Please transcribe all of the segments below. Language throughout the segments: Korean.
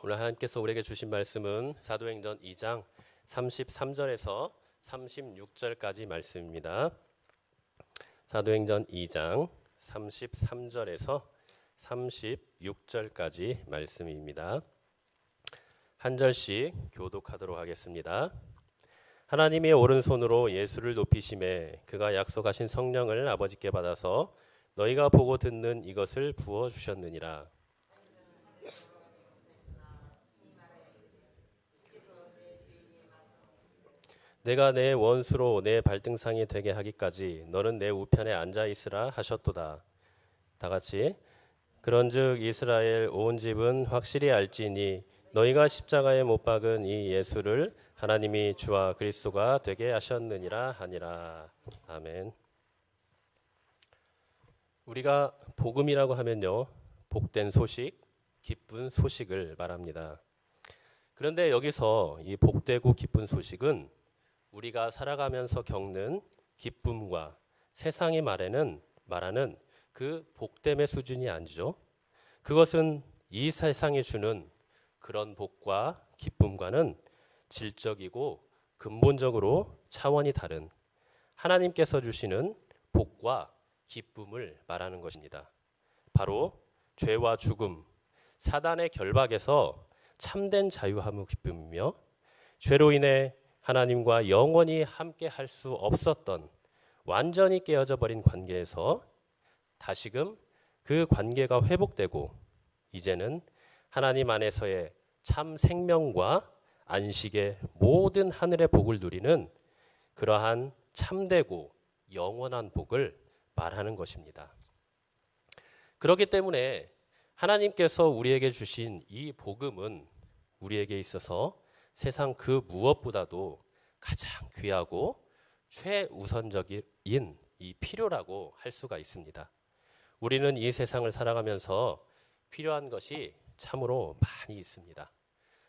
오늘 하나님께서 우리에게 주신 말씀은 사도행전 2장 33절에서 36절까지 말씀입니다. 사도행전 2장 33절에서 36절까지 말씀입니다. 한 절씩 교독하도록 하겠습니다. 하나님의 오른손으로 예수를 높이심에 그가 약속하신 성령을 아버지께 받아서 너희가 보고 듣는 이것을 부어주셨느니라. 내가 내 원수로 내 발등상이 되게 하기까지 너는 내 우편에 앉아 있으라 하셨도다. 다 같이 그런즉 이스라엘 온 집은 확실히 알지니 너희가 십자가에 못 박은 이 예수를 하나님이 주와 그리스도가 되게 하셨느니라 하니라. 아멘. 우리가 복음이라고 하면요, 복된 소식, 기쁜 소식을 말합니다. 그런데 여기서 이 복되고 기쁜 소식은 우리가 살아가면서 겪는 기쁨과 세상이 말하는 그 복됨의 수준이 아니죠. 그것은 이 세상이 주는 그런 복과 기쁨과는 질적이고 근본적으로 차원이 다른 하나님께서 주시는 복과 기쁨을 말하는 것입니다. 바로 죄와 죽음, 사단의 결박에서 참된 자유함의 기쁨이며 죄로 인해 하나님과 영원히 함께 할 수 없었던 완전히 깨어져 버린 관계에서 다시금 그 관계가 회복되고 이제는 하나님 안에서의 참 생명과 안식의 모든 하늘의 복을 누리는 그러한 참되고 영원한 복을 말하는 것입니다. 그렇기 때문에 하나님께서 우리에게 주신 이 복음은 우리에게 있어서 세상 그 무엇보다도 가장 귀하고 최우선적인 이 필요라고 할 수가 있습니다. 우리는 이 세상을 살아가면서 필요한 것이 참으로 많이 있습니다.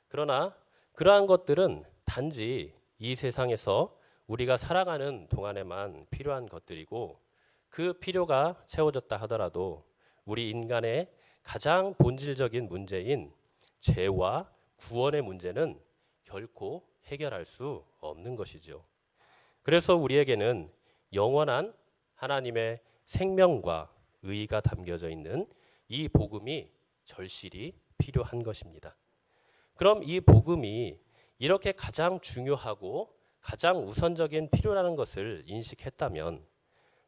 그러나 그러한 것들은 단지 이 세상에서 우리가 살아가는 동안에만 필요한 것들이고 그 필요가 채워졌다 하더라도 우리 인간의 가장 본질적인 문제인 죄와 구원의 문제는 결코 해결할 수 없는 것이죠. 그래서 우리에게는 영원한 하나님의 생명과 의가 담겨져 있는 이 복음이 절실히 필요한 것입니다. 그럼 이 복음이 이렇게 가장 중요하고 가장 우선적인 필요라는 것을 인식했다면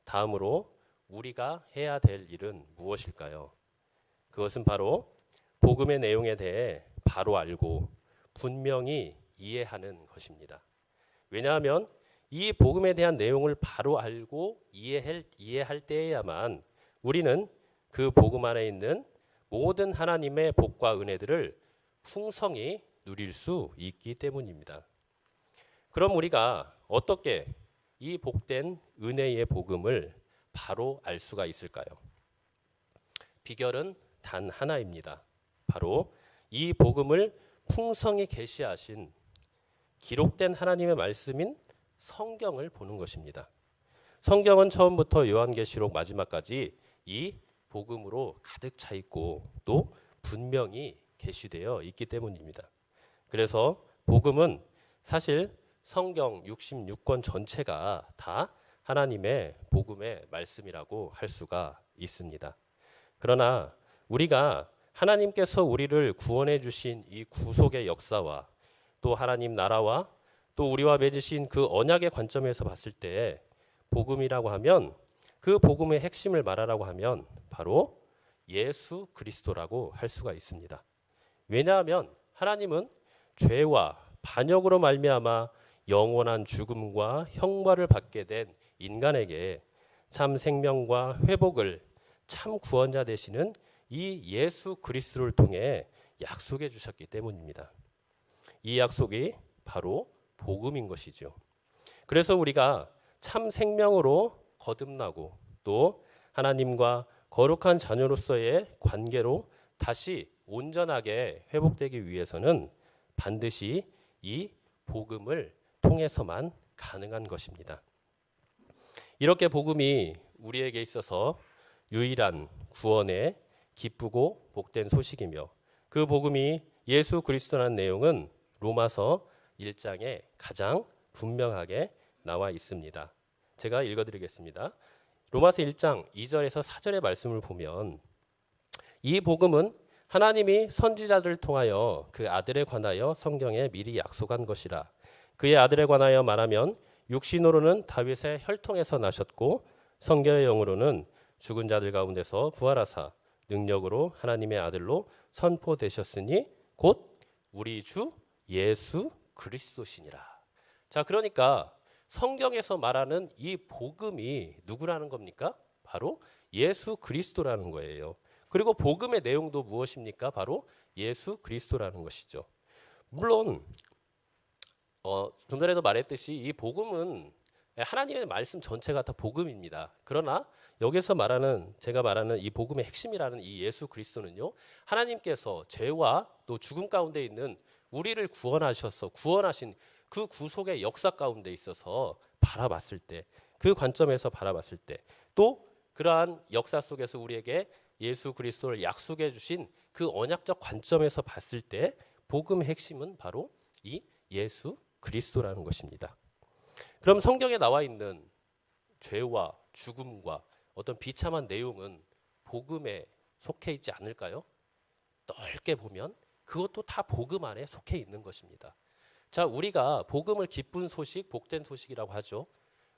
다음으로 우리가 해야 될 일은 무엇일까요? 그것은 바로 복음의 내용에 대해 바로 알고 분명히 이해하는 것입니다. 왜냐하면 이 복음에 대한 내용을 바로 알고 이해할 때에야만 우리는 그 복음 안에 있는 모든 하나님의 복과 은혜들을 풍성히 누릴 수 있기 때문입니다. 그럼 우리가 어떻게 이 복된 은혜의 복음을 바로 알 수가 있을까요? 비결은 단 하나입니다. 바로 이 복음을 풍성히 계시하신 기록된 하나님의 말씀인 성경을 보는 것입니다. 성경은 처음부터 요한계시록 마지막까지 이 복음으로 가득 차 있고 또 분명히 계시되어 있기 때문입니다. 그래서 복음은 사실 성경 66권 전체가 다 하나님의 복음의 말씀이라고 할 수가 있습니다. 그러나 우리가 하나님께서 우리를 구원해 주신 이 구속의 역사와 또 하나님 나라와 또 우리와 맺으신 그 언약의 관점에서 봤을 때 복음이라고 하면 그 복음의 핵심을 말하라고 하면 바로 예수 그리스도라고 할 수가 있습니다. 왜냐하면 하나님은 죄와 반역으로 말미암아 영원한 죽음과 형벌을 받게 된 인간에게 참 생명과 회복을 참 구원자 되시는 이 예수 그리스도를 통해 약속해 주셨기 때문입니다. 이 약속이 바로 복음인 것이죠. 그래서 우리가 참 생명으로 거듭나고 또 하나님과 거룩한 자녀로서의 관계로 다시 온전하게 회복되기 위해서는 반드시 이 복음을 통해서만 가능한 것입니다. 이렇게 복음이 우리에게 있어서 유일한 구원의 기쁘고 복된 소식이며 그 복음이 예수 그리스도라는 내용은 로마서 1장에 가장 분명하게 나와 있습니다. 제가 읽어드리겠습니다. 로마서 1장 2절에서 4절의 말씀을 보면 이 복음은 하나님이 선지자들을 통하여 그 아들에 관하여 성경에 미리 약속한 것이라. 그의 아들에 관하여 말하면 육신으로는 다윗의 혈통에서 나셨고 성결의 영으로는 죽은 자들 가운데서 부활하사 능력으로 하나님의 아들로 선포되셨으니 곧 우리 주 예수 그리스도시니라. 자, 그러니까 성경에서 말하는 이 복음이 누구라는 겁니까? 바로 예수 그리스도라는 거예요. 그리고 복음의 내용도 무엇입니까? 바로 예수 그리스도라는 것이죠. 물론 좀 전에도 말했듯이 이 복음은 하나님의 말씀 전체가 다 복음입니다. 그러나 여기서 말하는 제가 말하는 이 복음의 핵심이라는 이 예수 그리스도는요, 하나님께서 죄와 또 죽음 가운데 있는 우리를 구원하신 그 구속의 역사 가운데 있어서 바라봤을 때, 그 관점에서 바라봤을 때, 또 그러한 역사 속에서 우리에게 예수 그리스도를 약속해 주신 그 언약적 관점에서 봤을 때 복음의 핵심은 바로 이 예수 그리스도라는 것입니다. 그럼 성경에 나와 있는 죄와 죽음과 어떤 비참한 내용은 복음에 속해 있지 않을까요? 넓게 보면 그것도 다 복음 안에 속해 있는 것입니다. 자, 우리가 복음을 기쁜 소식, 복된 소식이라고 하죠.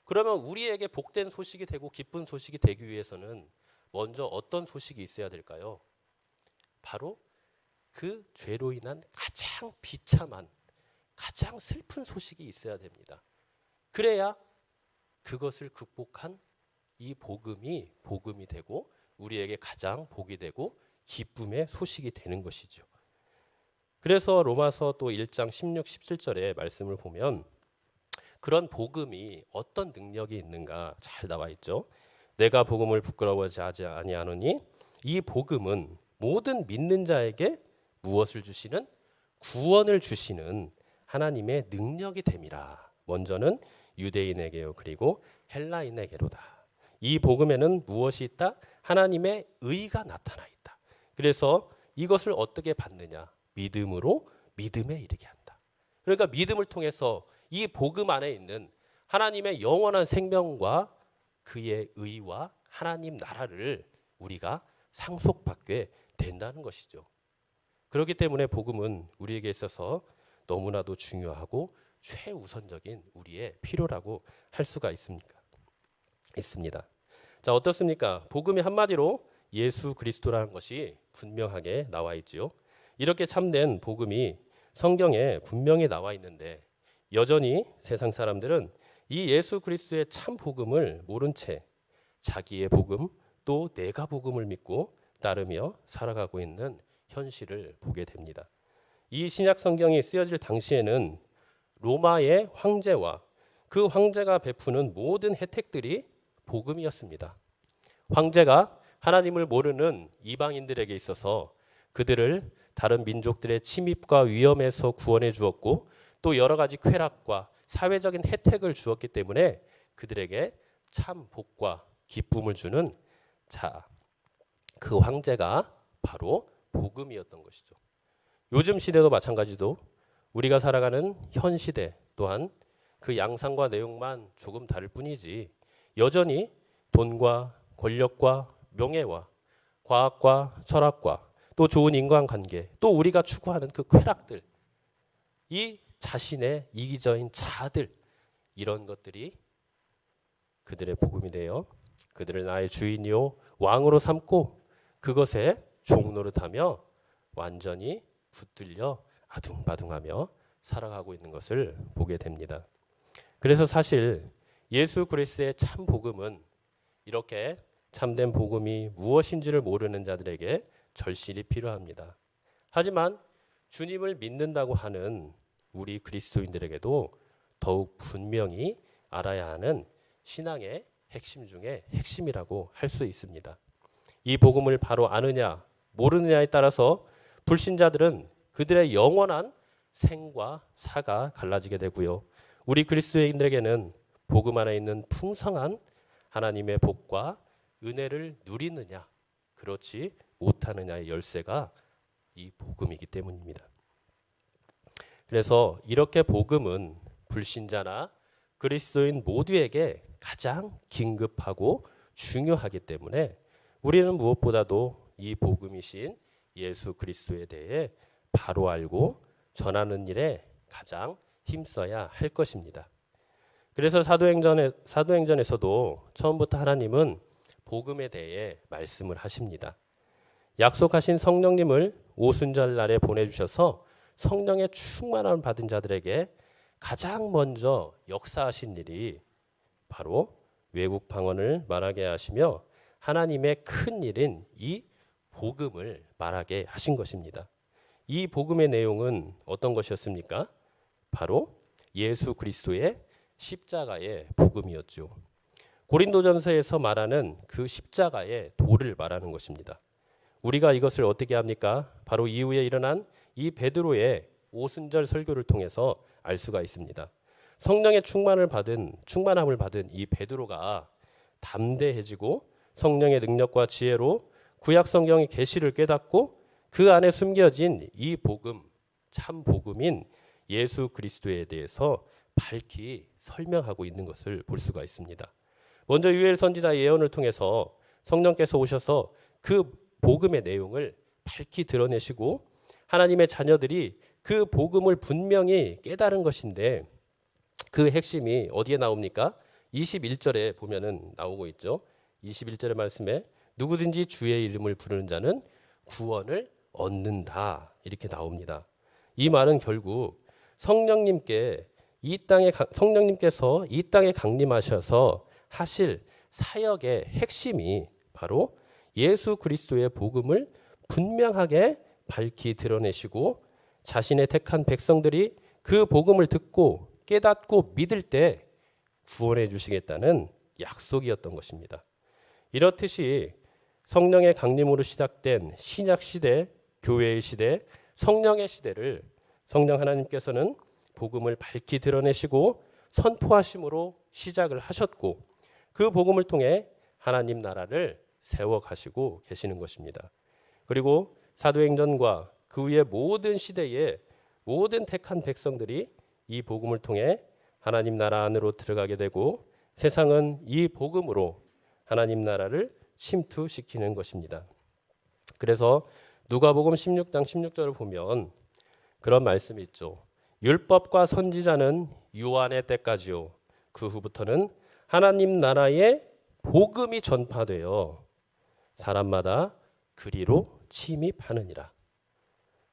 그러면 우리에게 복된 소식이 되고 기쁜 소식이 되기 위해서는 먼저 어떤 소식이 있어야 될까요? 바로 그 죄로 인한 가장 비참한, 가장 슬픈 소식이 있어야 됩니다. 그래야 그것을 극복한 이 복음이 되고 우리에게 가장 복이 되고 기쁨의 소식이 되는 것이죠. 그래서 로마서 또 1장 16, 17절의 말씀을 보면 그런 복음이 어떤 능력이 있는가 잘 나와 있죠. 내가 복음을 부끄러워하지 아니하노니 이 복음은 모든 믿는 자에게 무엇을 주시는? 구원을 주시는 하나님의 능력이 됨이라. 먼저는 유대인에게요, 그리고 헬라인에게로다. 이 복음에는 무엇이 있다? 하나님의 의가 나타나 있다. 그래서 이것을 어떻게 받느냐? 믿음으로 믿음에 이르게 한다. 그러니까 믿음을 통해서 이 복음 안에 있는 하나님의 영원한 생명과 그의 의와 하나님 나라를 우리가 상속받게 된다는 것이죠. 그렇기 때문에 복음은 우리에게 있어서 너무나도 중요하고 최우선적인 우리의 필요라고 할 수가 있습니다. 자, 어떻습니까? 복음이 한마디로 예수 그리스도라는 것이 분명하게 나와 있지요. 이렇게 참된 복음이 성경에 분명히 나와 있는데 여전히 세상 사람들은 이 예수 그리스도의 참 복음을 모른 채 자기의 복음 또 내가 복음을 믿고 따르며 살아가고 있는 현실을 보게 됩니다. 이 신약 성경이 쓰여질 당시에는 로마의 황제와 그 황제가 베푸는 모든 혜택들이 복음이었습니다. 황제가 하나님을 모르는 이방인들에게 있어서 그들을 다른 민족들의 침입과 위험에서 구원해 주었고 또 여러 가지 쾌락과 사회적인 혜택을 주었기 때문에 그들에게 참 복과 기쁨을 주는 그 황제가 바로 복음이었던 것이죠. 요즘 시대도 마찬가지도 우리가 살아가는 현 시대 또한 그 양상과 내용만 조금 다를 뿐이지 여전히 돈과 권력과 명예와 과학과 철학과 또 좋은 인간관계 또 우리가 추구하는 그 쾌락들 이 자신의 이기적인 자아들 이런 것들이 그들의 복음이 되어 그들을 나의 주인이요 왕으로 삼고 그것에 종노릇하며 완전히 붙들려 아둥바둥하며 살아가고 있는 것을 보게 됩니다. 그래서 사실 예수 그리스도의 참 복음은 이렇게 참된 복음이 무엇인지를 모르는 자들에게 절실히 필요합니다. 하지만 주님을 믿는다고 하는 우리 그리스도인들에게도 더욱 분명히 알아야 하는 신앙의 핵심 중에 핵심이라고 할 수 있습니다. 이 복음을 바로 아느냐 모르느냐에 따라서 불신자들은 그들의 영원한 생과 사가 갈라지게 되고요. 우리 그리스도인들에게는 복음 안에 있는 풍성한 하나님의 복과 은혜를 누리느냐 그렇지 못하느냐의 열쇠가 이 복음이기 때문입니다. 그래서 이렇게 복음은 불신자나 그리스도인 모두에게 가장 긴급하고 중요하기 때문에 우리는 무엇보다도 이 복음이신 예수 그리스도에 대해 바로 알고 전하는 일에 가장 힘써야 할 것입니다. 그래서 사도행전에서도 처음부터 하나님은 복음에 대해 말씀을 하십니다. 약속하신 성령님을 오순절 날에 보내주셔서 성령의 충만함을 받은 자들에게 가장 먼저 역사하신 일이 바로 외국 방언을 말하게 하시며 하나님의 큰 일인 이 복음을 말하게 하신 것입니다. 이 복음의 내용은 어떤 것이었습니까? 바로 예수 그리스도의 십자가의 복음이었죠. 고린도전서에서 말하는 그 십자가의 도를 말하는 것입니다. 우리가 이것을 어떻게 합니까? 바로 이후에 일어난 이 베드로의 오순절 설교를 통해서 알 수가 있습니다. 성령의 충만함을 받은 이 베드로가 담대해지고 성령의 능력과 지혜로 구약 성경의 계시를 깨닫고 그 안에 숨겨진 이 복음, 참 복음인 예수 그리스도에 대해서 밝히 설명하고 있는 것을 볼 수가 있습니다. 먼저 유엘 선지자 예언을 통해서 성령께서 오셔서 그 복음의 내용을 밝히 드러내시고 하나님의 자녀들이 그 복음을 분명히 깨달은 것인데 그 핵심이 어디에 나옵니까? 21절에 보면은 나오고 있죠. 21절의 말씀에 누구든지 주의 이름을 부르는 자는 구원을 얻는다 이렇게 나옵니다. 이 말은 결국 성령님께서 이 땅에 강림하셔서 하실 사역의 핵심이 바로 예수 그리스도의 복음을 분명하게 밝히 드러내시고 자신의 택한 백성들이 그 복음을 듣고 깨닫고 믿을 때 구원해 주시겠다는 약속이었던 것입니다. 이렇듯이 성령의 강림으로 시작된 신약 시대, 교회의 시대, 성령의 시대를 성령 하나님께서는 복음을 밝히 드러내시고 선포하심으로 시작을 하셨고 그 복음을 통해 하나님 나라를 세워가시고 계시는 것입니다. 그리고 사도행전과 그 후의 모든 시대의 모든 택한 백성들이 이 복음을 통해 하나님 나라 안으로 들어가게 되고 세상은 이 복음으로 하나님 나라를 침투시키는 것입니다. 그래서 누가복음 16장 16절을 보면 그런 말씀이 있죠. 율법과 선지자는 요한의 때까지요. 그 후부터는 하나님 나라의 복음이 전파되어 사람마다 그리로 침입하느니라.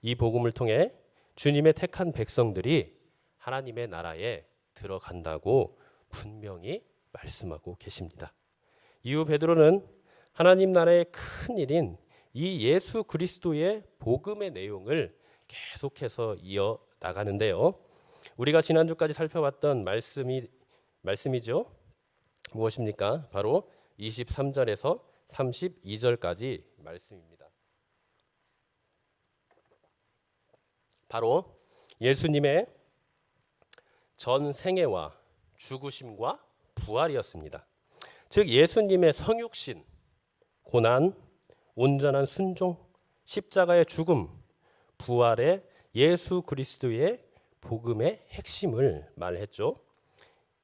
이 복음을 통해 주님의 택한 백성들이 하나님의 나라에 들어간다고 분명히 말씀하고 계십니다. 이후 베드로는 하나님 나라의 큰 일인 이 예수 그리스도의 복음의 내용을 계속해서 이어 나가는데요. 우리가 지난주까지 살펴봤던 말씀이죠. 무엇입니까? 바로 23절에서 32절까지 말씀입니다. 바로 예수님의 전 생애와 죽으심과 부활이었습니다. 즉 예수님의 성육신, 고난, 온전한 순종, 십자가의 죽음, 부활의 예수 그리스도의 복음의 핵심을 말했죠.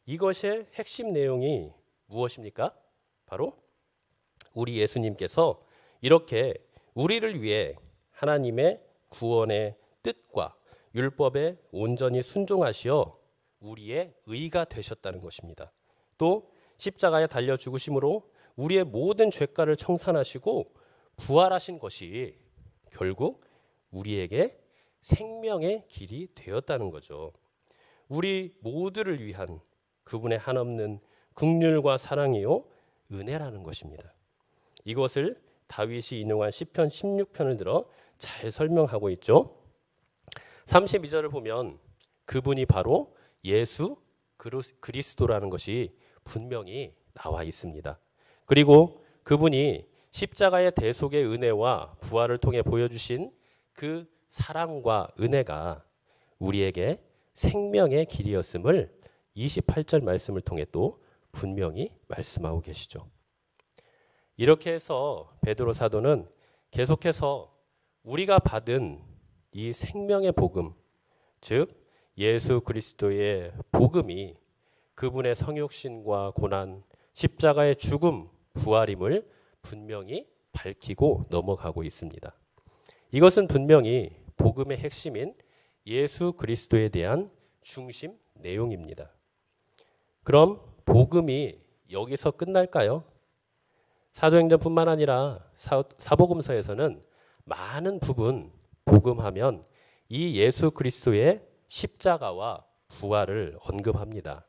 이것의 핵심 내용이 무엇입니까? 바로 우리 예수님께서 이렇게 우리를 위해 하나님의 구원의 뜻과 율법에 온전히 순종하시어 우리의 의가 되셨다는 것입니다. 또 십자가에 달려 죽으심으로 우리의 모든 죄가를 청산하시고 부활하신 것이 결국 우리에게 생명의 길이 되었다는 거죠. 우리 모두를 위한 그분의 한없는 긍휼과 사랑이요 은혜라는 것입니다. 이것을 다윗이 인용한 시편 16편을 들어 잘 설명하고 있죠. 32절을 보면 그분이 바로 예수 그리스도라는 것이 분명히 나와 있습니다. 그리고 그분이 십자가의 대속의 은혜와 부활을 통해 보여주신 그 사랑과 은혜가 우리에게 생명의 길이었음을 28절 말씀을 통해 또 분명히 말씀하고 계시죠. 이렇게 해서 베드로 사도는 계속해서 우리가 받은 이 생명의 복음, 즉 예수 그리스도의 복음이 그분의 성육신과 고난, 십자가의 죽음, 부활임을 분명히 밝히고 넘어가고 있습니다. 이것은 분명히 복음의 핵심인 예수 그리스도에 대한 중심 내용입니다. 그럼 복음이 여기서 끝날까요? 사도행전뿐만 아니라 사복음서에서는 많은 부분 복음하면 이 예수 그리스도의 십자가와 부활을 언급합니다.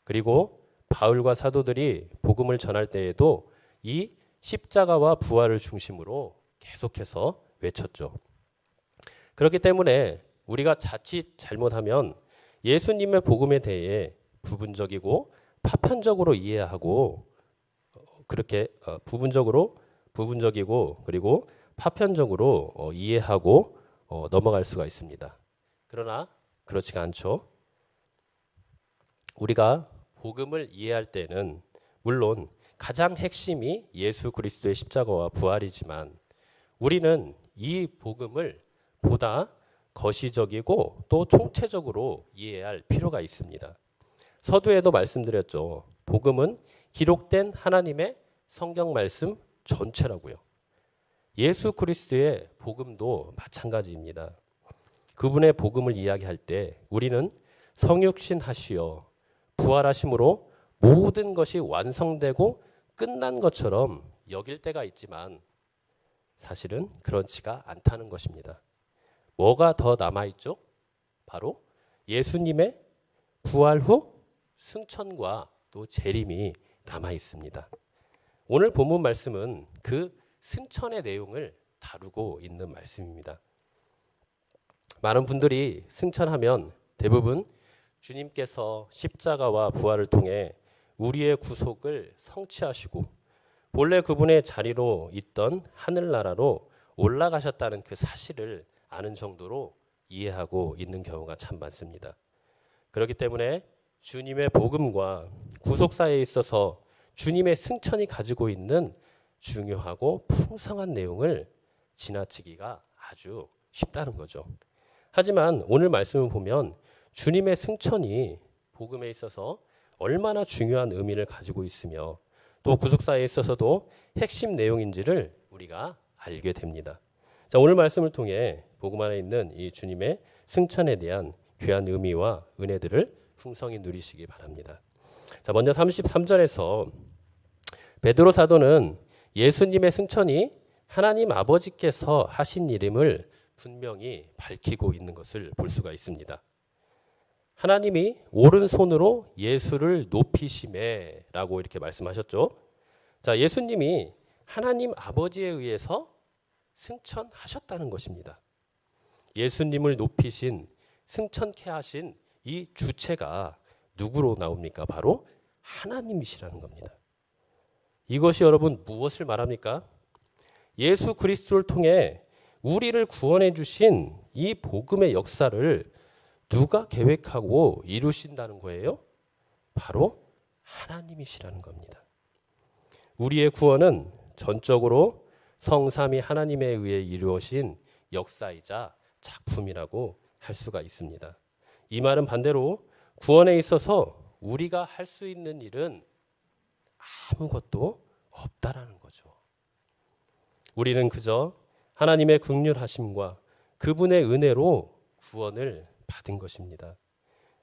그리고 바울과 사도들이 복음을 전할 때에도 이 십자가와 부활을 중심으로 계속해서 외쳤죠. 그렇기 때문에 우리가 자칫 잘못하면 예수님의 복음에 대해 부분적이고 파편적으로 이해하고 그렇게 부분적이고 그리고 파편적으로 이해하고 넘어갈 수가 있습니다. 그러나 그렇지가 않죠. 우리가 복음을 이해할 때는 물론 가장 핵심이 예수 그리스도의 십자가와 부활이지만 우리는 이 복음을 보다 거시적이고 또 총체적으로 이해할 필요가 있습니다. 서두에도 말씀드렸죠. 복음은 기록된 하나님의 성경 말씀 전체라고요. 예수 그리스도의 복음도 마찬가지입니다. 그분의 복음을 이야기할 때 우리는 성육신 하시어 부활하심으로 모든 것이 완성되고 끝난 것처럼 여길 때가 있지만 사실은 그렇지가 않다는 것입니다. 뭐가 더 남아있죠? 바로 예수님의 부활 후 승천과 또 재림이 남아있습니다. 오늘 본문 말씀은 그 승천의 내용을 다루고 있는 말씀입니다. 많은 분들이 승천하면 대부분 주님께서 십자가와 부활을 통해 우리의 구속을 성취하시고 본래 그분의 자리로 있던 하늘나라로 올라가셨다는 그 사실을 아는 정도로 이해하고 있는 경우가 참 많습니다. 그렇기 때문에 주님의 복음과 구속사에 있어서 주님의 승천이 가지고 있는 중요하고 풍성한 내용을 지나치기가 아주 쉽다는 거죠. 하지만 오늘 말씀을 보면 주님의 승천이 복음에 있어서 얼마나 중요한 의미를 가지고 있으며 또 구속사에 있어서도 핵심 내용인지를 우리가 알게 됩니다. 자, 오늘 말씀을 통해 복음 안에 있는 이 주님의 승천에 대한 귀한 의미와 은혜들을 풍성히 누리시기 바랍니다. 자, 먼저 33절에서 베드로 사도는 예수님의 승천이 하나님 아버지께서 하신 일임을 분명히 밝히고 있는 것을 볼 수가 있습니다. 하나님이 오른손으로 예수를 높이심에 라고 이렇게 말씀하셨죠. 자, 예수님이 하나님 아버지에 의해서 승천하셨다는 것입니다. 예수님을 높이신, 승천케 하신 이 주체가 누구로 나옵니까? 바로 하나님이시라는 겁니다. 이것이 여러분 무엇을 말합니까? 예수 그리스도를 통해 우리를 구원해 주신 이 복음의 역사를 누가 계획하고 이루신다는 거예요? 바로 하나님이시라는 겁니다. 우리의 구원은 전적으로 성삼위 하나님에 의해 이루어진 역사이자 작품이라고 할 수가 있습니다. 이 말은 반대로 구원에 있어서 우리가 할 수 있는 일은 아무것도 없다라는 거죠. 우리는 그저 하나님의 긍휼하심과 그분의 은혜로 구원을 받은 것입니다.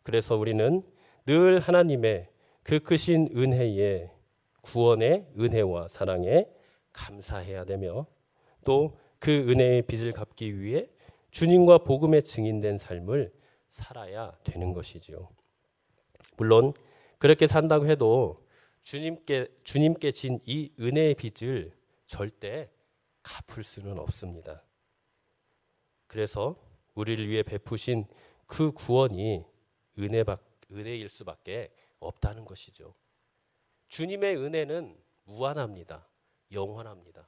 그래서 우리는 늘 하나님의 그 크신 은혜에 구원의 은혜와 사랑에 감사해야 되며 또 그 은혜의 빚을 갚기 위해 주님과 복음의 증인된 삶을 살아야 되는 것이지요. 물론 그렇게 산다고 해도 주님께 진 이 은혜의 빚을 절대 갚을 수는 없습니다. 그래서 우리를 위해 베푸신 그 구원이 은혜일 수밖에 없다는 것이죠. 주님의 은혜는 무한합니다. 영원합니다.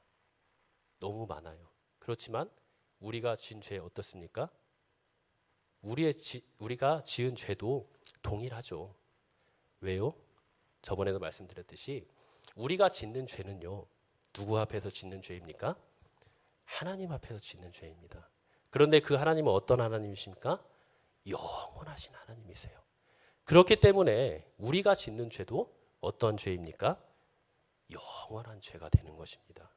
너무 많아요. 그렇지만 우리가 지은 죄 어떻습니까? 우리가 지은 죄도 동일하죠. 왜요? 저번에도 말씀드렸듯이 우리가 짓는 죄는요. 누구 앞에서 짓는 죄입니까? 하나님 앞에서 짓는 죄입니다. 그런데 그 하나님은 어떤 하나님이십니까? 영원하신 하나님이세요. 그렇기 때문에 우리가 짓는 죄도 어떤 죄입니까? 영원한 죄가 되는 것입니다.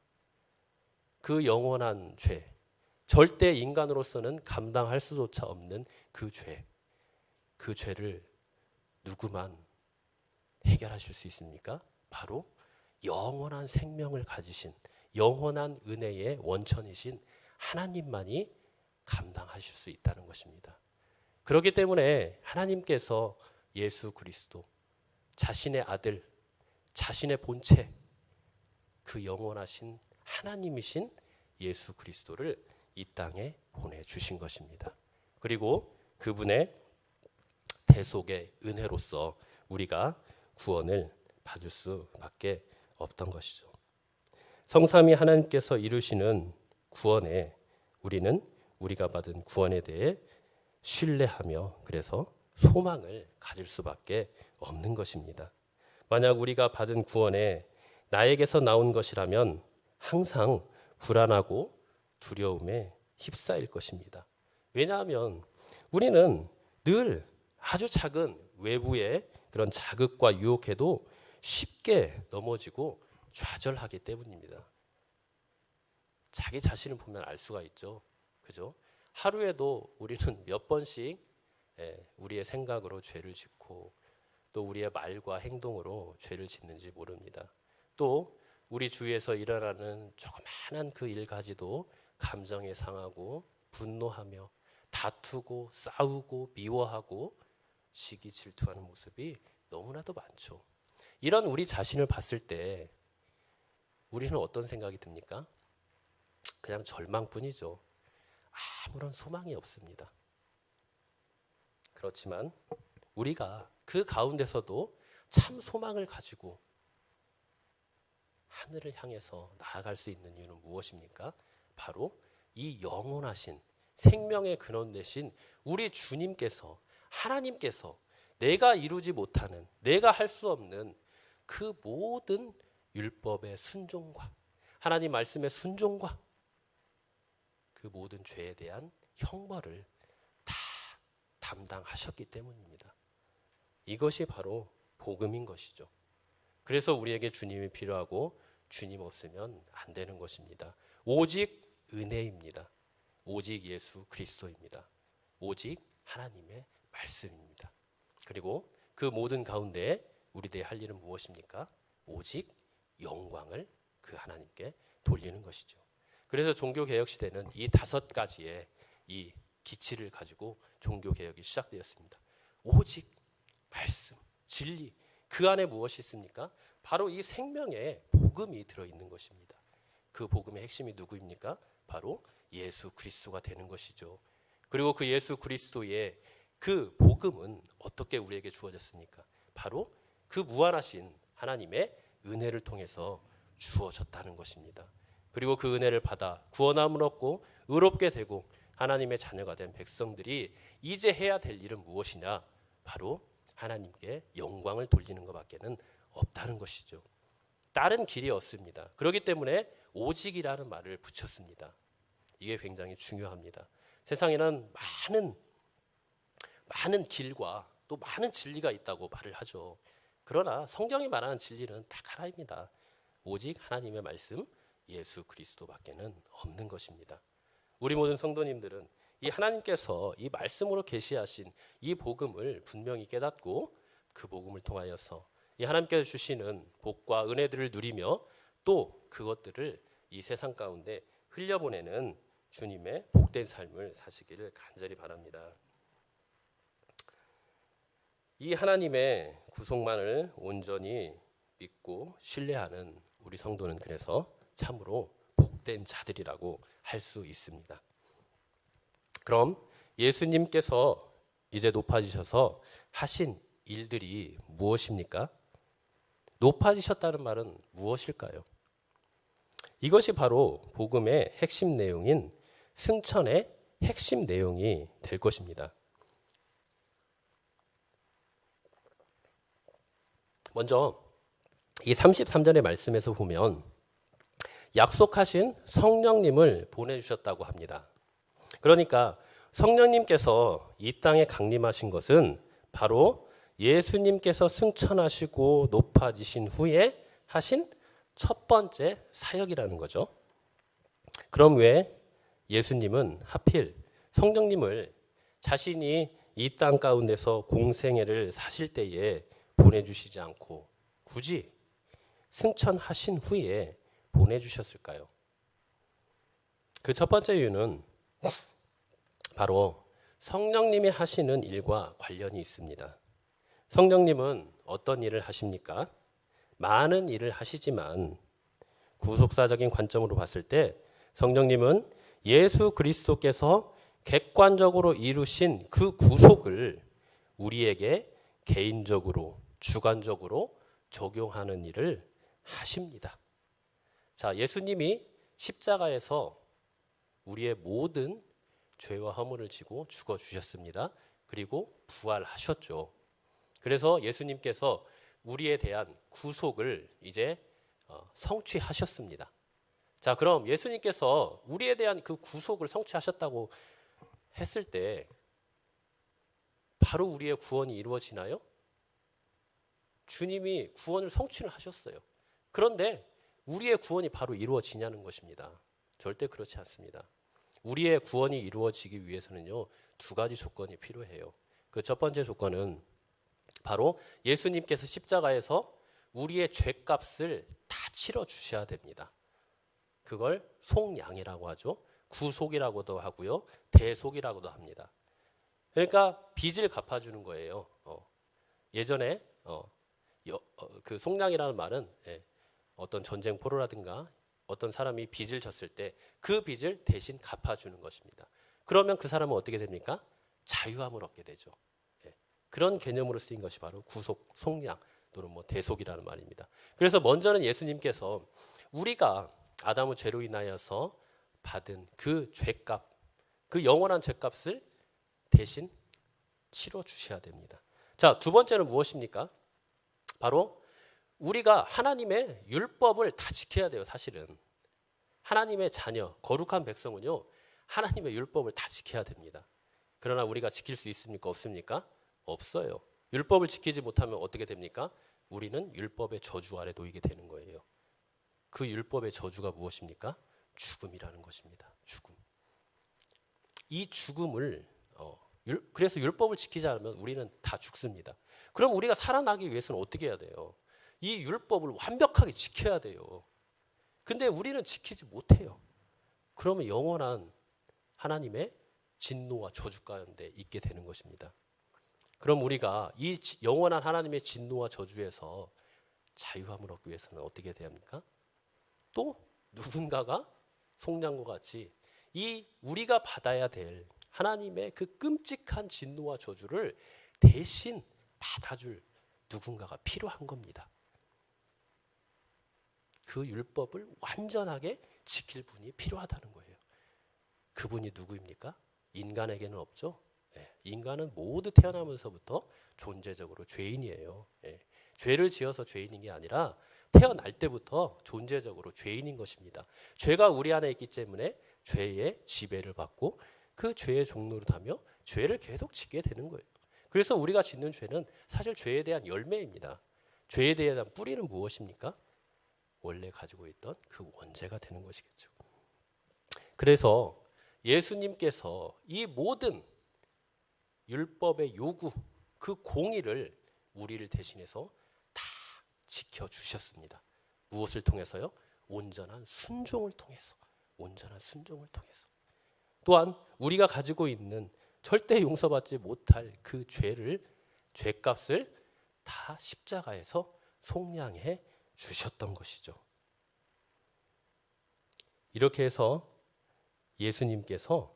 그 영원한 죄, 절대 인간으로서는 감당할 수조차 없는 그 죄를 누구만 해결하실 수 있습니까? 바로 영원한 생명을 가지신 영원한 은혜의 원천이신 하나님만이 감당하실 수 있다는 것입니다. 그렇기 때문에 하나님께서 예수 그리스도, 자신의 아들, 자신의 본체, 그 영원하신 하나님이신 예수 그리스도를 이 땅에 보내주신 것입니다. 그리고 그분의 대속의 은혜로서 우리가 구원을 받을 수밖에 없던 것이죠. 성삼위 하나님께서 이루시는 구원에 우리는 우리가 받은 구원에 대해 신뢰하며 그래서 소망을 가질 수밖에 없는 것입니다. 만약 우리가 받은 구원에 나에게서 나온 것이라면 항상 불안하고 두려움에 휩싸일 것입니다. 왜냐하면 우리는 늘 아주 작은 외부의 그런 자극과 유혹에도 쉽게 넘어지고 좌절하기 때문입니다. 자기 자신을 보면 알 수가 있죠. 그죠? 하루에도 우리는 몇 번씩 우리의 생각으로 죄를 짓고 또 우리의 말과 행동으로 죄를 짓는지 모릅니다. 또 우리 주위에서 일어나는 조그마한 그 일가지도 감정에 상하고 분노하며 다투고 싸우고 미워하고 시기 질투하는 모습이 너무나도 많죠. 이런 우리 자신을 봤을 때 우리는 어떤 생각이 듭니까? 그냥 절망뿐이죠. 아무런 소망이 없습니다. 그렇지만 우리가 그 가운데서도 참 소망을 가지고 하늘을 향해서 나아갈 수 있는 이유는 무엇입니까? 바로 이 영원하신 생명의 근원 되신 우리 주님께서, 하나님께서 내가 이루지 못하는, 내가 할 수 없는 그 모든 율법의 순종과 하나님 말씀의 순종과 그 모든 죄에 대한 형벌을 다 담당하셨기 때문입니다. 이것이 바로 복음인 것이죠. 그래서 우리에게 주님이 필요하고 주님 없으면 안 되는 것입니다. 오직 은혜입니다. 오직 예수 그리스도입니다. 오직 하나님의 말씀입니다. 그리고 그 모든 가운데 우리들이 할 일은 무엇입니까? 오직 영광을 그 하나님께 돌리는 것이죠. 그래서 종교개혁 시대는 이 5가지의 이 기치를 가지고 종교개혁이 시작되었습니다. 오직 말씀, 진리, 그 안에 무엇이 있습니까? 바로 이 생명의 복음이 들어있는 것입니다. 그 복음의 핵심이 누구입니까? 바로 예수 그리스도가 되는 것이죠. 그리고 그 예수 그리스도의 그 복음은 어떻게 우리에게 주어졌습니까? 바로 그 무한하신 하나님의 은혜를 통해서 주어졌다는 것입니다. 그리고 그 은혜를 받아 구원함을 얻고 의롭게 되고 하나님의 자녀가 된 백성들이 이제 해야 될 일은 무엇이냐? 바로 하나님께 영광을 돌리는 것밖에는 없다는 것이죠. 다른 길이 없습니다. 그렇기 때문에 오직이라는 말을 붙였습니다. 이게 굉장히 중요합니다. 세상에는 많은 길과 또 많은 진리가 있다고 말을 하죠. 그러나 성경이 말하는 진리는 딱 하나입니다. 오직 하나님의 말씀 예수 그리스도밖에는 없는 것입니다. 우리 모든 성도님들은 이 하나님께서 이 말씀으로 계시하신 이 복음을 분명히 깨닫고 그 복음을 통하여서 이 하나님께서 주시는 복과 은혜들을 누리며 또 그것들을 이 세상 가운데 흘려보내는 주님의 복된 삶을 사시기를 간절히 바랍니다. 이 하나님의 구속만을 온전히 믿고 신뢰하는 우리 성도는 그래서 참으로 복된 자들이라고 할 수 있습니다. 그럼 예수님께서 이제 높아지셔서 하신 일들이 무엇입니까? 높아지셨다는 말은 무엇일까요? 이것이 바로 복음의 핵심 내용인 승천의 핵심 내용이 될 것입니다. 먼저 이 33절의 말씀에서 보면 약속하신 성령님을 보내주셨다고 합니다. 그러니까 성령님께서 이 땅에 강림하신 것은 바로 예수님께서 승천하시고 높아지신 후에 하신 첫 번째 사역이라는 거죠. 그럼 왜 예수님은 하필 성령님을 자신이 이 땅 가운데서 공생애를 사실 때에 보내주시지 않고 굳이 승천하신 후에 보내주셨을까요? 그 첫 번째 이유는 바로 성령님이 하시는 일과 관련이 있습니다. 성령님은 어떤 일을 하십니까? 많은 일을 하시지만 구속사적인 관점으로 봤을 때 성령님은 예수 그리스도께서 객관적으로 이루신 그 구속을 우리에게 개인적으로 주관적으로 적용하는 일을 하십니다. 자, 예수님이 십자가에서 우리의 모든 죄와 허물을 지고 죽어 주셨습니다. 그리고 부활하셨죠. 그래서 예수님께서 우리에 대한 구속을 이제 성취하셨습니다. 자, 그럼 예수님께서 우리에 대한 그 구속을 성취하셨다고 했을 때 바로 우리의 구원이 이루어지나요? 주님이 구원을 성취를 하셨어요. 그런데 우리의 구원이 바로 이루어지냐는 것입니다. 절대 그렇지 않습니다. 우리의 구원이 이루어지기 위해서는요, 두 가지 조건이 필요해요. 그 첫 번째 조건은 바로 예수님께서 십자가에서 우리의 죄값을 다 치러 주셔야 됩니다. 그걸 속량이라고 하죠. 구속이라고도 하고요, 대속이라고도 합니다. 그러니까 빚을 갚아주는 거예요. 예전에 그 속량이라는 말은 어떤 전쟁 포로라든가 어떤 사람이 빚을 졌을 때 그 빚을 대신 갚아주는 것입니다. 그러면 그 사람은 어떻게 됩니까? 자유함을 얻게 되죠. 그런 개념으로 쓰인 것이 바로 구속, 속량 또는 대속이라는 말입니다. 그래서 먼저는 예수님께서 우리가 아담의 죄로 인하여서 받은 그 죄값, 그 영원한 죄값을 대신 치러 주셔야 됩니다. 자, 두 번째는 무엇입니까? 바로 우리가 하나님의 율법을 다 지켜야 돼요. 사실은 하나님의 자녀, 거룩한 백성은요, 하나님의 율법을 다 지켜야 됩니다. 그러나 우리가 지킬 수 있습니까? 없습니까? 없어요. 율법을 지키지 못하면 어떻게 됩니까? 우리는 율법의 저주 아래 놓이게 되는 거예요. 그 율법의 저주가 무엇입니까? 죽음이라는 것입니다. 죽음. 이 죽음을 그래서 율법을 지키지 않으면 우리는 다 죽습니다. 그럼 우리가 살아나기 위해서는 어떻게 해야 돼요? 이 율법을 완벽하게 지켜야 돼요. 근데 우리는 지키지 못해요. 그러면 영원한 하나님의 진노와 저주 가운데 있게 되는 것입니다. 그럼 우리가 이 영원한 하나님의 진노와 저주에서 자유함을 얻기 위해서는 어떻게 해야 합니까? 또 누군가가 속량과 같이 이 우리가 받아야 될 하나님의 그 끔찍한 진노와 저주를 대신 받아줄 누군가가 필요한 겁니다. 그 율법을 완전하게 지킬 분이 필요하다는 거예요. 그분이 누구입니까? 인간에게는 없죠. 인간은 모두 태어나면서부터 존재적으로 죄인이에요. 죄를 지어서 죄인인 게 아니라 태어날 때부터 존재적으로 죄인인 것입니다. 죄가 우리 안에 있기 때문에 죄의 지배를 받고 그 죄의 종로를 타며 죄를 계속 짓게 되는 거예요. 그래서 우리가 짓는 죄는 사실 죄에 대한 열매입니다. 죄에 대한 뿌리는 무엇입니까? 원래 가지고 있던 그 원죄가 되는 것이겠죠. 그래서 예수님께서 이 모든 율법의 요구, 그 공의를 우리를 대신해서 다 지켜주셨습니다. 무엇을 통해서요? 온전한 순종을 통해서. 온전한 순종을 통해서. 또한 우리가 가지고 있는 절대 용서받지 못할 그 죄값을 다 십자가에서 속량해 주셨던 것이죠. 이렇게 해서 예수님께서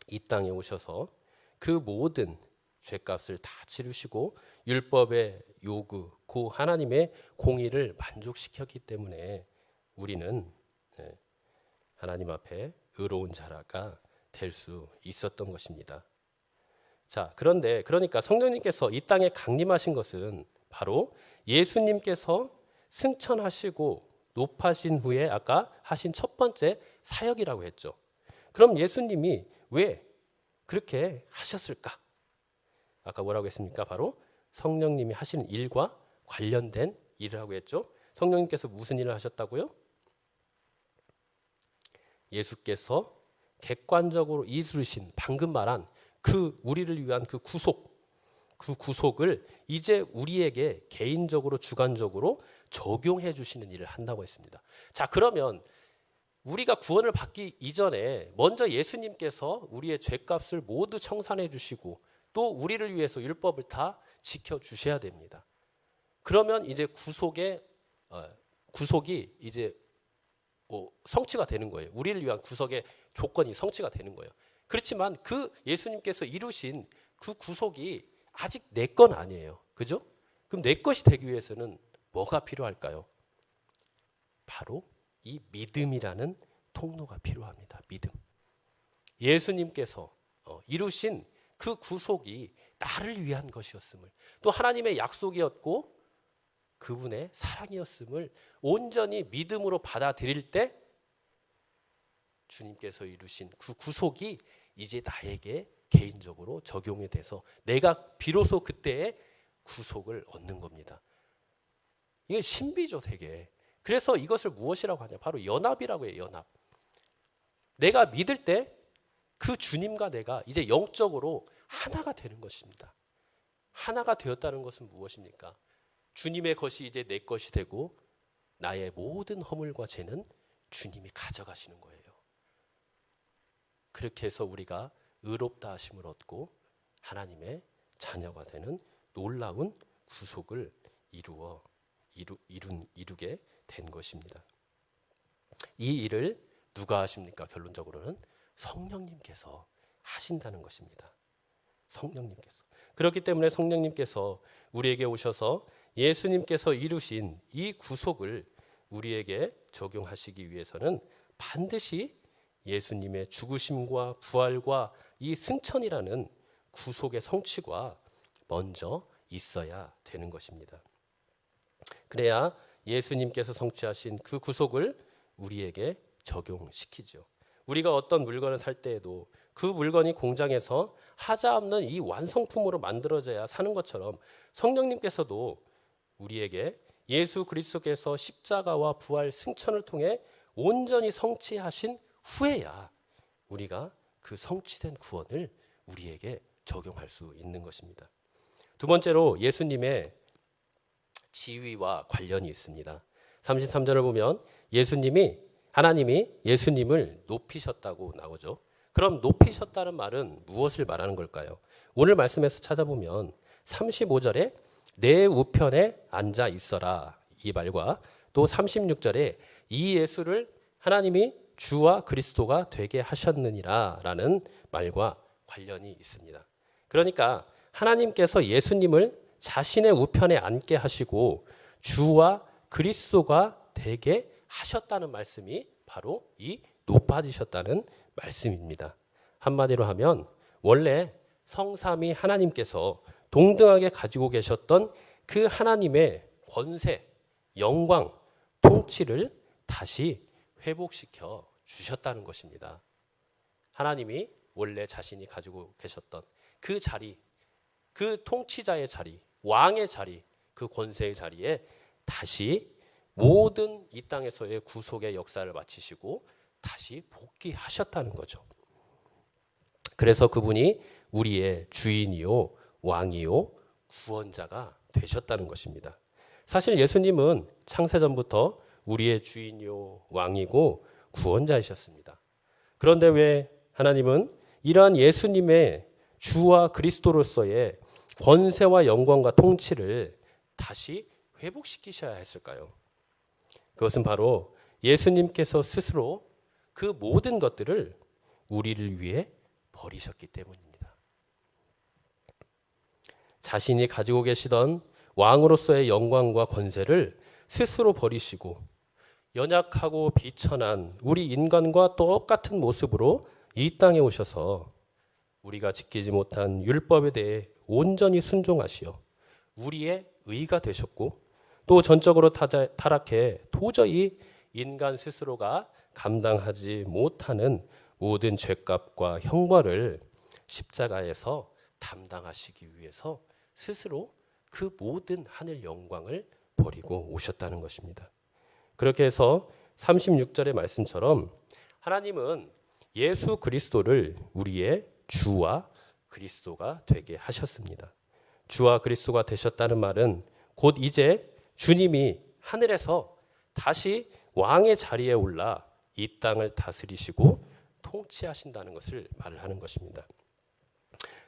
이 땅에 오셔서 그 모든 죄값을 다 치르시고 율법의 요구, 그 하나님의 공의를 만족시켰기 때문에 우리는 하나님 앞에 의로운 자라가 될 수 있었던 것입니다. 자, 그러니까 성령님께서 이 땅에 강림하신 것은 바로 예수님께서 승천하시고 높아신 후에 아까 하신 첫 번째 사역이라고 했죠. 그럼 예수님이 왜 그렇게 하셨을까? 아까 뭐라고 했습니까? 바로 성령님이 하시는 일과 관련된 일을 하고 했죠. 성령님께서 무슨 일을 하셨다고요? 예수께서 객관적으로 이루신 방금 말한 그 우리를 위한 그 구속을 이제 우리에게 개인적으로 주관적으로 적용해 주시는 일을 한다고 했습니다. 자, 그러면 우리가 구원을 받기 이전에 먼저 예수님께서 우리의 죄값을 모두 청산해 주시고 또 우리를 위해서 율법을 다 지켜 주셔야 됩니다. 그러면 이제 구속이 이제 성취가 되는 거예요. 우리를 위한 구속의 조건이 성취가 되는 거예요. 그렇지만 그 예수님께서 이루신 그 구속이 아직 내 건 아니에요. 그죠? 그럼 내 것이 되기 위해서는 뭐가 필요할까요? 바로 이 믿음이라는 통로가 필요합니다. 믿음. 예수님께서 이루신 그 구속이 나를 위한 것이었음을, 또 하나님의 약속이었고 그분의 사랑이었음을 온전히 믿음으로 받아들일 때 주님께서 이루신 그 구속이 이제 나에게 개인적으로 적용이 돼서 내가 비로소 그때의 구속을 얻는 겁니다. 이게 신비죠, 되게. 그래서 이것을 무엇이라고 하냐? 바로 연합이라고 해요, 연합. 내가 믿을 때 그 주님과 내가 이제 영적으로 하나가 되는 것입니다. 하나가 되었다는 것은 무엇입니까? 주님의 것이 이제 내 것이 되고 나의 모든 허물과 죄는 주님이 가져가시는 거예요. 그렇게 해서 우리가 의롭다 하심을 얻고 하나님의 자녀가 되는 놀라운 구속을 이루게 된 것입니다. 이 일을 누가 하십니까? 결론적으로는 성령님께서 하신다는 것입니다. 성령님께서. 그렇기 때문에 성령님께서 우리에게 오셔서 예수님께서 이루신 이 구속을 우리에게 적용하시기 위해서는 반드시 예수님의 죽으심과 부활과 이 승천이라는 구속의 성취가 먼저 있어야 되는 것입니다. 그래야 예수님께서 성취하신 그 구속을 우리에게 적용시키죠. 우리가 어떤 물건을 살 때에도 그 물건이 공장에서 하자없는 이 완성품으로 만들어져야 사는 것처럼 성령님께서도 우리에게 예수 그리스도께서 십자가와 부활 승천을 통해 온전히 성취하신 후에야 우리가 그 성취된 구원을 우리에게 적용할 수 있는 것입니다. 두 번째로 예수님의 지위와 관련이 있습니다. 33절을 보면 하나님이 예수님을 높이셨다고 나오죠. 그럼 높이셨다는 말은 무엇을 말하는 걸까요? 오늘 말씀에서 찾아보면 35절에 내 우편에 앉아 있어라 이 말과 또 36절에 이 예수를 하나님이 주와 그리스도가 되게 하셨느니라 라는 말과 관련이 있습니다. 그러니까 하나님께서 예수님을 자신의 우편에 앉게 하시고 주와 그리스도가 되게 하셨다는 말씀이 바로 이 높아지셨다는 말씀입니다. 한마디로 하면 원래 성삼위 하나님께서 동등하게 가지고 계셨던 그 하나님의 권세, 영광, 통치를 다시 회복시켜 주셨다는 것입니다. 하나님이 원래 자신이 가지고 계셨던 그 자리, 그 통치자의 자리, 왕의 자리, 그 권세의 자리에 다시 모든 이 땅에서의 구속의 역사를 마치시고 다시 복귀하셨다는 거죠. 그래서 그분이 우리의 주인이요 왕이요 구원자가 되셨다는 것입니다. 사실 예수님은 창세전부터 우리의 주인이요 왕이고 구원자이셨습니다. 그런데 왜 하나님은 이러한 예수님의 주와 그리스도로서의 권세와 영광과 통치를 다시 회복시키셔야 했을까요? 그것은 바로 예수님께서 스스로 그 모든 것들을 우리를 위해 버리셨기 때문입니다. 자신이 가지고 계시던 왕으로서의 영광과 권세를 스스로 버리시고 연약하고 비천한 우리 인간과 똑같은 모습으로 이 땅에 오셔서 우리가 지키지 못한 율법에 대해 온전히 순종하시어 우리의 의가 되셨고 또 전적으로 타락해 도저히 인간 스스로가 감당하지 못하는 모든 죄값과 형벌을 십자가에서 담당하시기 위해서 스스로 그 모든 하늘 영광을 버리고 오셨다는 것입니다. 그렇게 해서 36절의 말씀처럼 하나님은 예수 그리스도를 우리의 주와 그리스도가 되게 하셨습니다. 주와 그리스도가 되셨다는 말은 곧 이제 주님이 하늘에서 다시 왕의 자리에 올라 이 땅을 다스리시고 통치하신다는 것을 말을 하는 것입니다.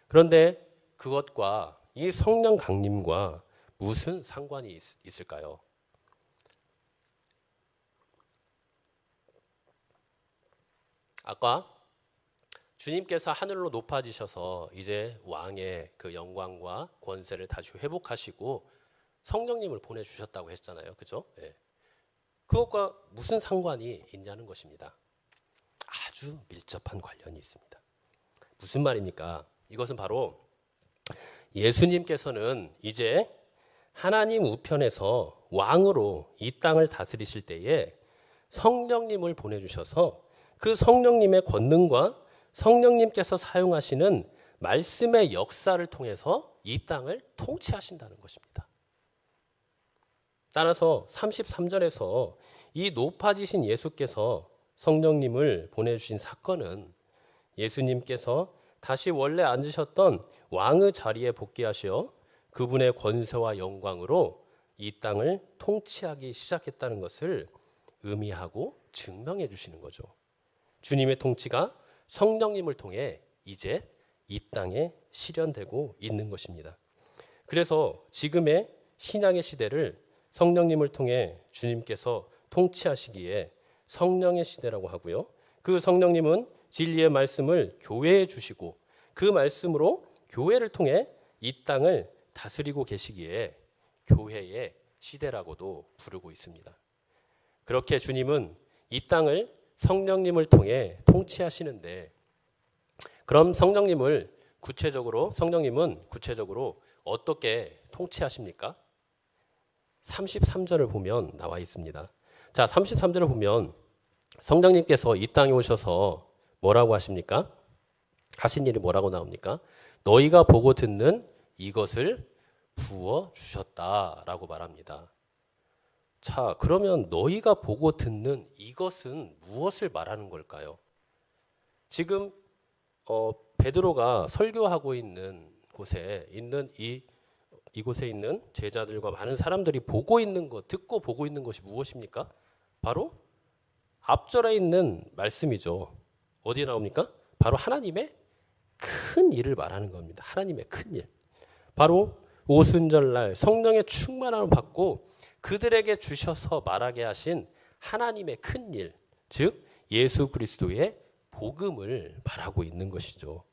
그런데 그것과 이 성령 강림과 무슨 상관이 있을까요? 아까 주님께서 하늘로 높아지셔서 이제 왕의 그 영광과 권세를 다시 회복하시고 성령님을 보내주셨다고 했잖아요. 그죠? 네. 그것과 무슨 상관이 있냐는 것입니다. 아주 밀접한 관련이 있습니다. 무슨 말입니까? 이것은 바로 예수님께서는 이제 하나님 우편에서 왕으로 이 땅을 다스리실 때에 성령님을 보내주셔서 그 성령님의 권능과 성령님께서 사용하시는 말씀의 역사를 통해서 이 땅을 통치하신다는 것입니다. 따라서 33절에서 이 높아지신 예수께서 성령님을 보내주신 사건은 예수님께서 다시 원래 앉으셨던 왕의 자리에 복귀하시어 그분의 권세와 영광으로 이 땅을 통치하기 시작했다는 것을 의미하고 증명해 주시는 거죠. 주님의 통치가 성령님을 통해 이제 이 땅에 실현되고 있는 것입니다. 그래서 지금의 신약의 시대를 성령님을 통해 주님께서 통치하시기에 성령의 시대라고 하고요. 그 성령님은 진리의 말씀을 교회에 주시고 그 말씀으로 교회를 통해 이 땅을 다스리고 계시기에 교회의 시대라고도 부르고 있습니다. 그렇게 주님은 이 땅을 성령님을 통해 통치하시는데 그럼 성령님은 구체적으로 어떻게 통치하십니까? 33절을 보면 나와 있습니다. 자, 33절을 보면 성령님께서 이 땅에 오셔서 뭐라고 하십니까? 하신 일이 뭐라고 나옵니까? 너희가 보고 듣는 이것을 부어 주셨다라고 말합니다. 자, 그러면 너희가 보고 듣는 이것은 무엇을 말하는 걸까요? 지금 베드로가 설교하고 있는 곳에 있는 이곳에 있는 제자들과 많은 사람들이 보고 있는 것, 듣고 보고 있는 것이 무엇입니까? 바로 앞절에 있는 말씀이죠. 어디에 나옵니까? 바로 하나님의 큰 일을 말하는 겁니다. 하나님의 큰 일. 바로 오순절날 성령의 충만함을 받고 그들에게 주셔서 말하게 하신 하나님의 큰 일, 즉 예수 그리스도의 복음을 말하고 있는 것이죠.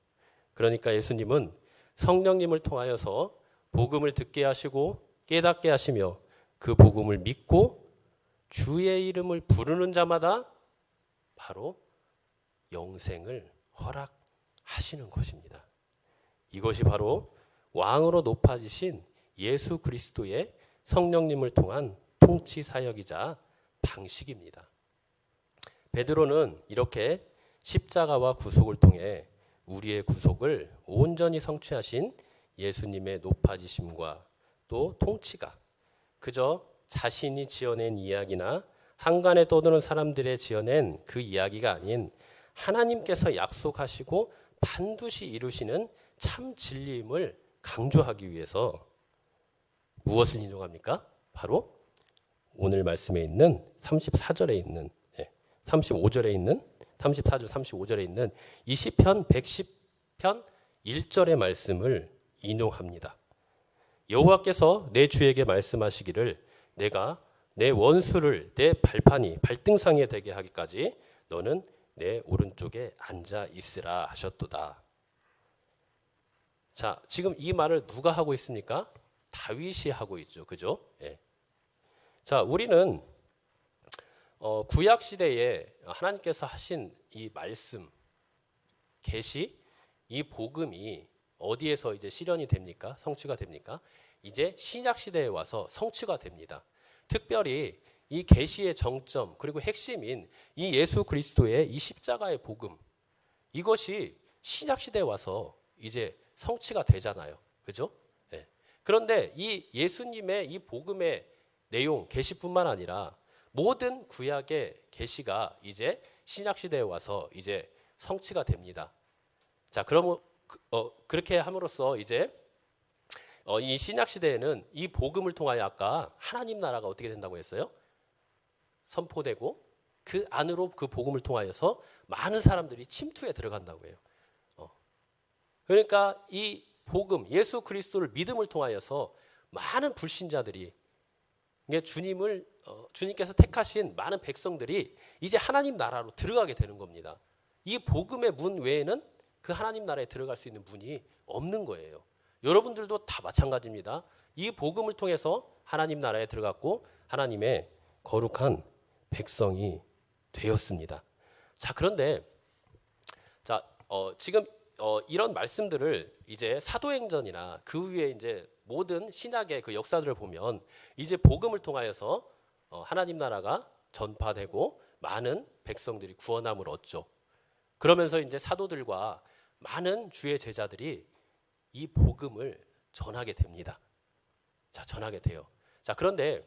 그러니까 예수님은 성령님을 통하여서 복음을 듣게 하시고 깨닫게 하시며 그 복음을 믿고 주의 이름을 부르는 자마다 바로 영생을 허락하시는 것입니다. 이것이 바로 왕으로 높아지신 예수 그리스도의 성령님을 통한 통치 사역이자 방식입니다. 베드로는 이렇게 십자가와 구속을 통해 우리의 구속을 온전히 성취하신 예수님의 높아지심과 또 통치가 그저 자신이 지어낸 이야기나 한간에 떠드는 사람들의 지어낸 그 이야기가 아닌 하나님께서 약속하시고 반드시 이루시는 참 진리임을 강조하기 위해서 무엇을 인용합니까? 바로 오늘 말씀에 있는 34절에 있는 35절에 있는 34절 35절에 있는 이 시편 110편 1절의 말씀을 인용합니다. 여호와께서 내 주에게 말씀하시기를 내가 내 원수를 내 발등상에 되게 하기까지 너는 내 오른쪽에 앉아 있으라 하셨도다. 자, 지금 이 말을 누가 하고 있습니까? 다윗이 하고 있죠. 그죠? 예. 자, 우리는 구약 시대에 하나님께서 하신 이 말씀, 계시, 이 복음이 어디에서 이제 실현이 됩니까? 성취가 됩니까? 이제 신약 시대에 와서 성취가 됩니다. 특별히 이 계시의 정점 그리고 핵심인 이 예수 그리스도의 이 십자가의 복음, 이것이 신약 시대에 와서 이제 성취가 되잖아요. 그죠? 예. 그런데 이 예수님의 이 복음의 내용, 계시뿐만 아니라 모든 구약의 계시가 이제 신약 시대에 와서 이제 성취가 됩니다. 자, 그럼 그렇게 함으로써 이제 이 신약 시대에는 이 복음을 통하여 아까 하나님 나라가 어떻게 된다고 했어요? 선포되고 그 안으로 그 복음을 통하여서 많은 사람들이 침투에 들어간다고 해요. 그러니까 이 복음, 예수 그리스도를 믿음을 통하여서 많은 불신자들이 주님께서 택하신 많은 백성들이 이제 하나님 나라로 들어가게 되는 겁니다. 이 복음의 문 외에는 그 하나님 나라에 들어갈 수 있는 문이 없는 거예요. 여러분들도 다 마찬가지입니다. 이 복음을 통해서 하나님 나라에 들어갔고 하나님의 거룩한 백성이 되었습니다. 자, 그런데 지금 이런 말씀들을 이제 사도행전이나 그 위에 이제 모든 신약의 그 역사들을 보면 이제 복음을 통하여서 하나님 나라가 전파되고 많은 백성들이 구원함을 얻죠. 그러면서 이제 사도들과 많은 주의 제자들이 이 복음을 전하게 됩니다. 자, 전하게 돼요. 자, 그런데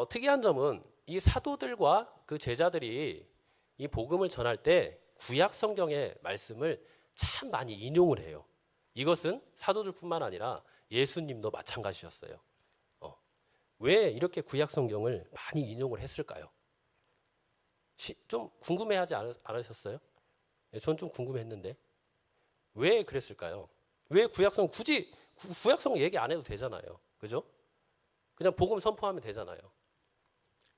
특이한 점은 이 사도들과 그 제자들이 이 복음을 전할 때 구약 성경의 말씀을 참 많이 인용을 해요. 이것은 사도들뿐만 아니라 예수님도 마찬가지였어요. 왜 이렇게 구약 성경을 많이 인용을 했을까요? 좀 궁금해하지 않으셨어요? 전 좀 궁금했는데 왜 그랬을까요? 왜 구약성 굳이 구약성 얘기 안 해도 되잖아요. 그죠? 그냥 복음 선포하면 되잖아요.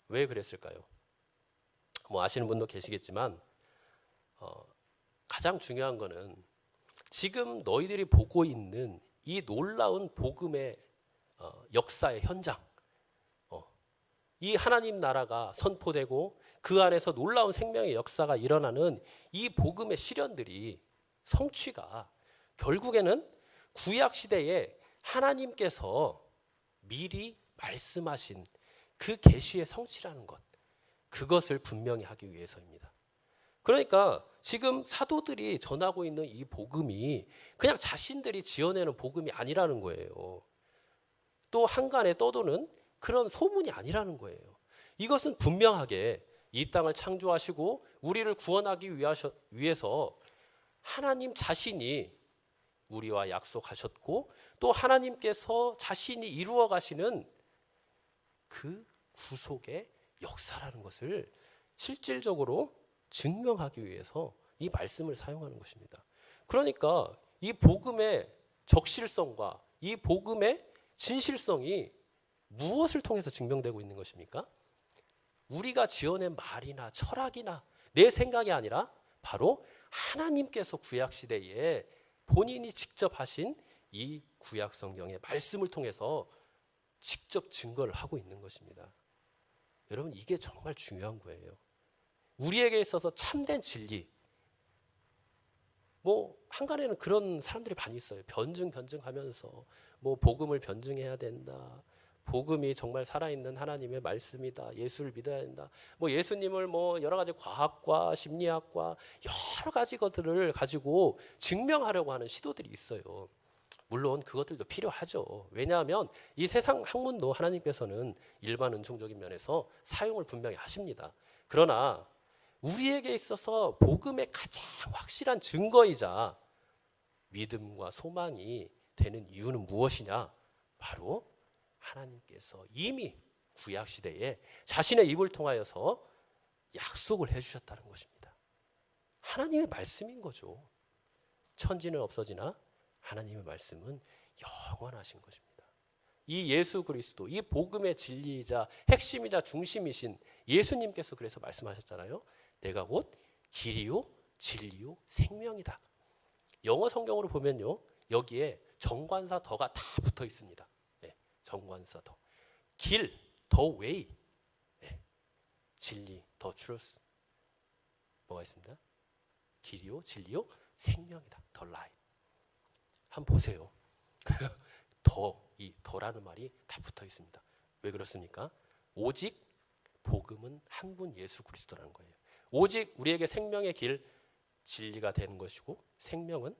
왜 그랬을까요? 뭐 아시는 분도 계시겠지만 가장 중요한 거는 지금 너희들이 보고 있는 이 놀라운 복음의 역사의 현장, 이 하나님 나라가 선포되고 그 안에서 놀라운 생명의 역사가 일어나는 이 복음의 실현들이 성취가 결국에는 구약 시대에 하나님께서 미리 말씀하신 그 계시의 성취라는 것, 그것을 분명히 하기 위해서입니다. 그러니까 지금 사도들이 전하고 있는 이 복음이 그냥 자신들이 지어내는 복음이 아니라는 거예요. 또 한간에 떠도는 그런 소문이 아니라는 거예요. 이것은 분명하게 이 땅을 창조하시고 우리를 구원하기 위해서 하나님 자신이 우리와 약속하셨고 또 하나님께서 자신이 이루어 가시는 그 구속의 역사라는 것을 실질적으로 증명하기 위해서 이 말씀을 사용하는 것입니다. 그러니까 이 복음의 적실성과 이 복음의 진실성이 무엇을 통해서 증명되고 있는 것입니까? 우리가 지어낸 말이나 철학이나 내 생각이 아니라 바로 하나님께서 구약시대에 본인이 직접 하신 이 구약 성경의 말씀을 통해서 직접 증거를 하고 있는 것입니다. 여러분, 이게 정말 중요한 거예요. 우리에게 있어서 참된 진리, 뭐 한간에는 그런 사람들이 많이 있어요. 변증하면서 뭐 복음을 변증해야 된다. 복음이 정말 살아있는 하나님의 말씀이다. 예수를 믿어야 된다. 뭐 예수님을 뭐 여러 가지 과학과 심리학과 여러 가지 것들을 가지고 증명하려고 하는 시도들이 있어요. 물론 그것들도 필요하죠. 왜냐하면 이 세상 학문도 하나님께서는 일반 은총적인 면에서 사용을 분명히 하십니다. 그러나 우리에게 있어서 복음의 가장 확실한 증거이자 믿음과 소망이 되는 이유는 무엇이냐? 바로 하나님께서 이미 구약시대에 자신의 입을 통하여서 약속을 해주셨다는 것입니다. 하나님의 말씀인 거죠. 천지는 없어지나 하나님의 말씀은 영원하신 것입니다. 이 예수 그리스도, 이 복음의 진리이자 핵심이자 중심이신 예수님께서 그래서 말씀하셨잖아요. 내가 곧 길이요 진리요 생명이다. 영어 성경으로 보면요, 여기에 정관사 더가 다 붙어 있습니다. 네, 정관사 더. 길, 더 웨이. 네, 진리, 더 트루스. 뭐가 있습니다? 길이요 진리요 생명이다. 더 라이프. 한번 보세요. 이 더라는 말이 다 붙어 있습니다. 왜 그렇습니까? 오직 복음은 한 분 예수 그리스도라는 거예요. 오직 우리에게 생명의 길, 진리가 되는 것이고 생명은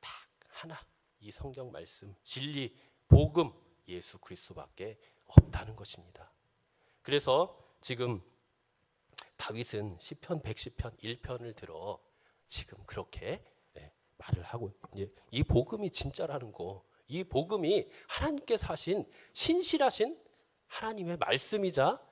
딱 하나, 이 성경 말씀, 진리, 복음, 예수 그리스도밖에 없다는 것입니다. 그래서 지금 다윗은 시편 110편 1편을 들어 지금 그렇게 말을 하고, 이 복음이 진짜라는 거, 이 복음이 하나님께서 하신 신실하신 하나님의 말씀이자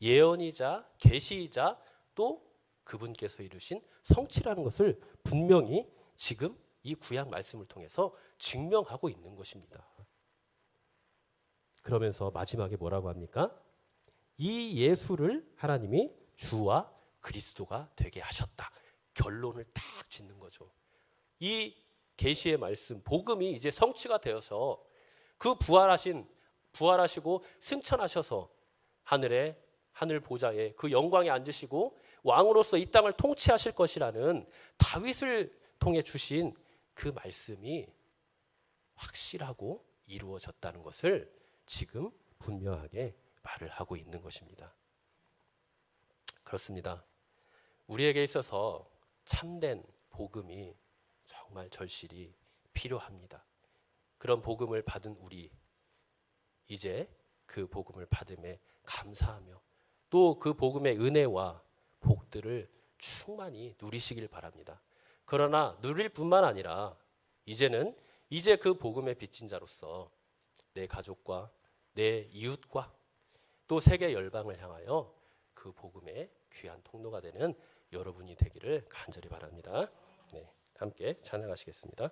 예언이자 계시이자 또 그분께서 이루신 성취라는 것을 분명히 지금 이 구약 말씀을 통해서 증명하고 있는 것입니다. 그러면서 마지막에 뭐라고 합니까? 이 예수를 하나님이 주와 그리스도가 되게 하셨다. 결론을 딱 짓는 거죠. 이 계시의 말씀, 복음이 이제 성취가 되어서 그 부활하시고 승천하셔서 하늘 보좌에 그 영광에 앉으시고 왕으로서 이 땅을 통치하실 것이라는 다윗을 통해 주신 그 말씀이 확실하고 이루어졌다는 것을 지금 분명하게 말을 하고 있는 것입니다. 그렇습니다. 우리에게 있어서 참된 복음이 정말 절실히 필요합니다. 그런 복음을 받은 우리, 이제 그 복음을 받음에 감사하며 또 그 복음의 은혜와 복들을 충만히 누리시길 바랍니다. 그러나 누릴 뿐만 아니라 이제 그 복음의 빚진 자로서 내 가족과 내 이웃과 또 세계 열방을 향하여 그 복음의 귀한 통로가 되는 여러분이 되기를 간절히 바랍니다. 네, 함께 찬양하시겠습니다.